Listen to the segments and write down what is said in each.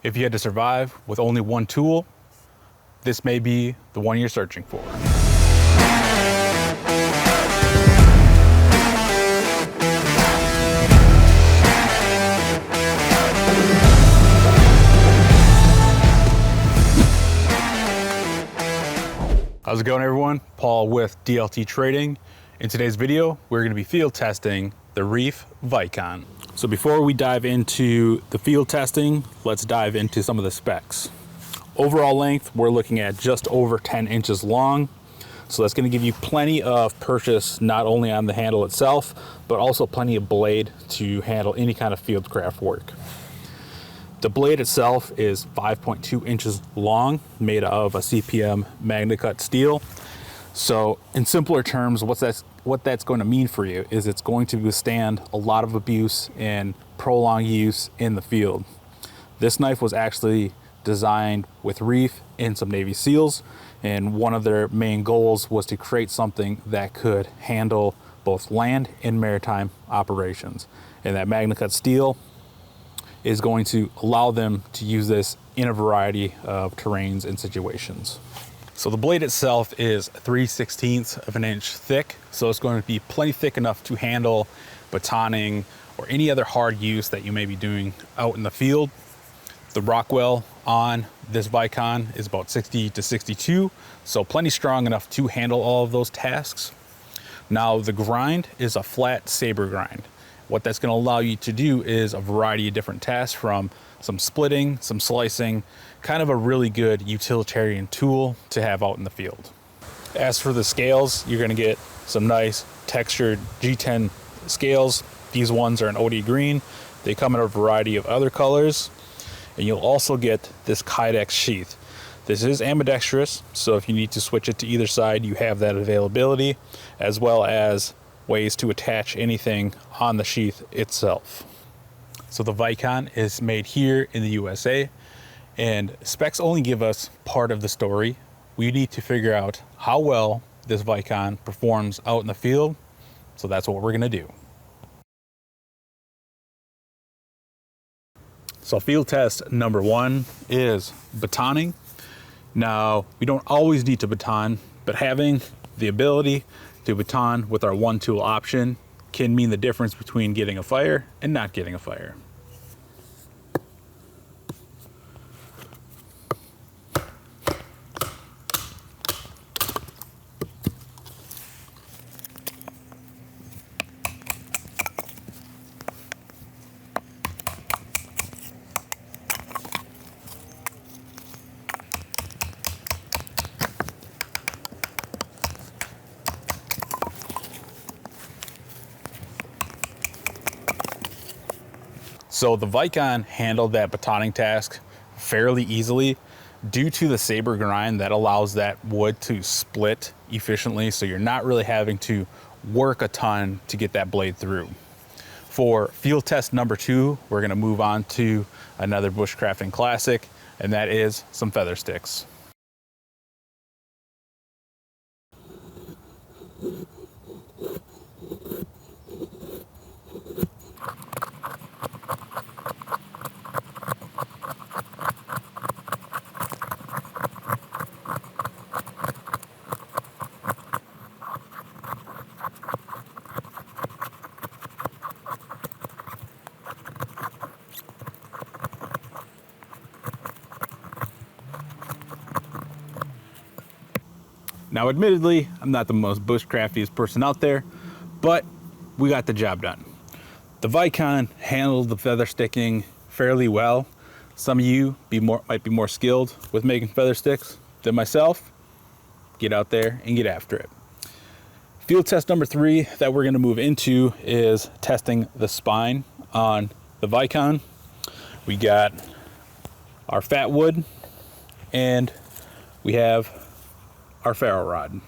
If you had to survive with only one tool, this may be the one you're searching for. How's it going, everyone? Paul with DLT Trading. In today's video, we're going to be field testing the Reiff Vicon. So before we dive into the field testing, let's dive into some of the specs. Overall length, we're looking at just over 10 inches long. So that's going to give you plenty of purchase, not only on the handle itself, but also plenty of blade to handle any kind of field craft work. The blade itself is 5.2 inches long, made of a CPM magna cut steel. So in simpler terms, what that's going to mean for you is it's going to withstand a lot of abuse and prolonged use in the field. This knife was actually designed with Reiff and some Navy SEALs, and one of their main goals was to create something that could handle both land and maritime operations. And that magna cut steel is going to allow them to use this in a variety of terrains and situations. So the blade itself is 3/16 of an inch thick, so it's going to be plenty thick enough to handle batoning or any other hard use that you may be doing out in the field. The Rockwell on this Vicon is about 60 to 62, so plenty strong enough to handle all of those tasks. Now the grind is a flat saber grind. What that's going to allow you to do is a variety of different tasks, from some splitting, some slicing, kind of a really good utilitarian tool to have out in the field. As for the scales, you're going to get some nice textured G10 scales. These ones are an OD green. They come in a variety of other colors. And you'll also get this Kydex sheath. This is ambidextrous, so if you need to switch it to either side, you have that availability, as well as ways to attach anything on the sheath itself. So the Vicon is made here in the USA, and specs only give us part of the story. We need to figure out how well this Vicon performs out in the field, so that's what we're going to do. So field test number one is batoning. Now, we don't always need to baton, but having the ability to baton with our one tool option can mean the difference between getting a fire and not getting a fire. So the Vicon handled that batoning task fairly easily due to the saber grind that allows that wood to split efficiently, so you're not really having to work a ton to get that blade through. For field test number two, we're going to move on to another bushcrafting classic, and that is some feather sticks. Now, admittedly, I'm not the most bushcraftiest person out there, but we got the job done. The Vicon handled the feather sticking fairly well. Some of you might be more skilled with making feather sticks than myself. Get out there and get after it. Field test number three that we're going to move into is testing the spine on the Vicon. We got our fat wood, and we have our ferro rod.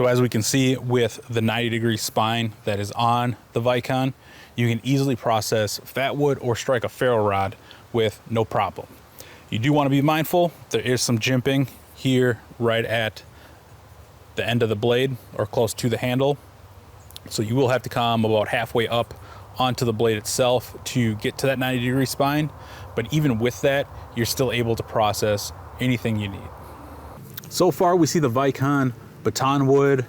So as we can see with the 90-degree spine that is on the Vicon, you can easily process fat wood or strike a ferro rod with no problem. You do want to be mindful, there is some jimping here right at the end of the blade or close to the handle. So you will have to come about halfway up onto the blade itself to get to that 90-degree spine. But even with that, you're still able to process anything you need. So far, we see the Vicon baton wood,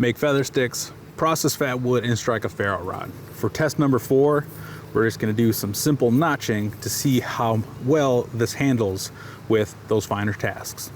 make feather sticks, process fat wood, and strike a ferro rod. For test number 4, we're just going to do some simple notching to see how well this handles with those finer tasks.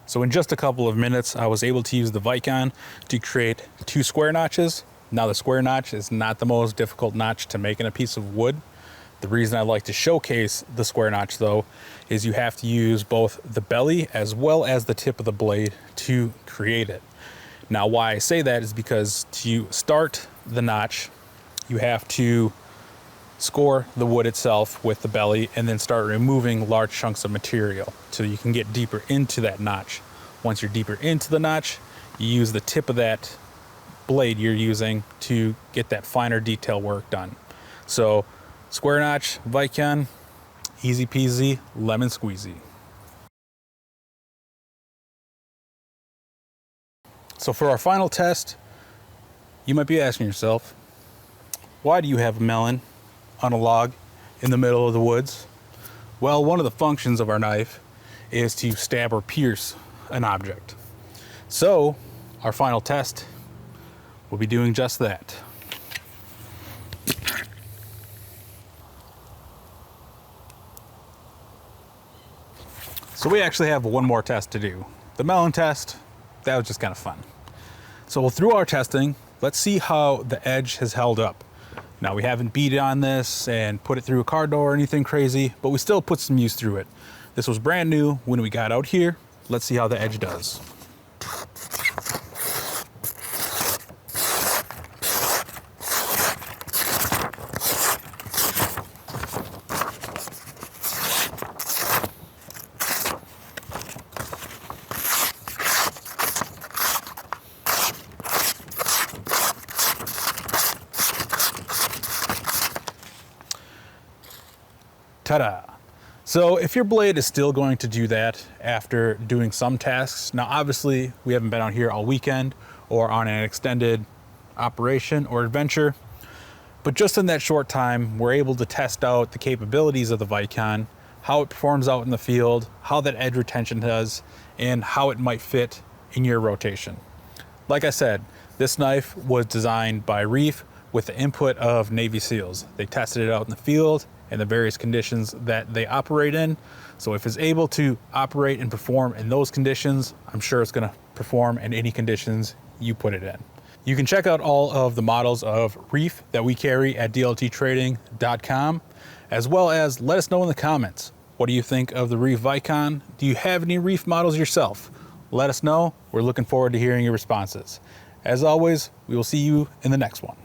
So in just a couple of minutes, I was able to use the Vicon to create 2 square notches. Now the square notch is not the most difficult notch to make in a piece of wood. The reason I like to showcase the square notch though, is you have to use both the belly as well as the tip of the blade to create it. Now why I say that is because to start the notch, you have to score the wood itself with the belly and then start removing large chunks of material so you can get deeper into that notch. Once you're deeper into the notch, you use the tip of that blade you're using to get that finer detail work done. So square notch, Vicon, easy peasy, lemon squeezy. So for our final test, you might be asking yourself, why do you have a melon on a log in the middle of the woods? Well, one of the functions of our knife is to stab or pierce an object. So our final test will be doing just that. So we actually have one more test to do. The melon test, that was just kind of fun. So through our testing, let's see how the edge has held up. Now we haven't beat it on this and put it through a car door or anything crazy, but we still put some use through it. This was brand new when we got out here. Let's see how the edge does. Ta-da! So if your blade is still going to do that after doing some tasks, now obviously we haven't been out here all weekend or on an extended operation or adventure, but just in that short time, we're able to test out the capabilities of the Vicon, how it performs out in the field, how that edge retention does, and how it might fit in your rotation. Like I said, this knife was designed by Reiff with the input of Navy SEALs. They tested it out in the field and the various conditions that they operate in. So if it's able to operate and perform in those conditions, I'm sure it's gonna perform in any conditions you put it in. You can check out all of the models of Reiff that we carry at dlttrading.com, as well as let us know in the comments, what do you think of the Reiff Vicon? Do you have any Reiff models yourself? Let us know. We're looking forward to hearing your responses. As always, we will see you in the next one.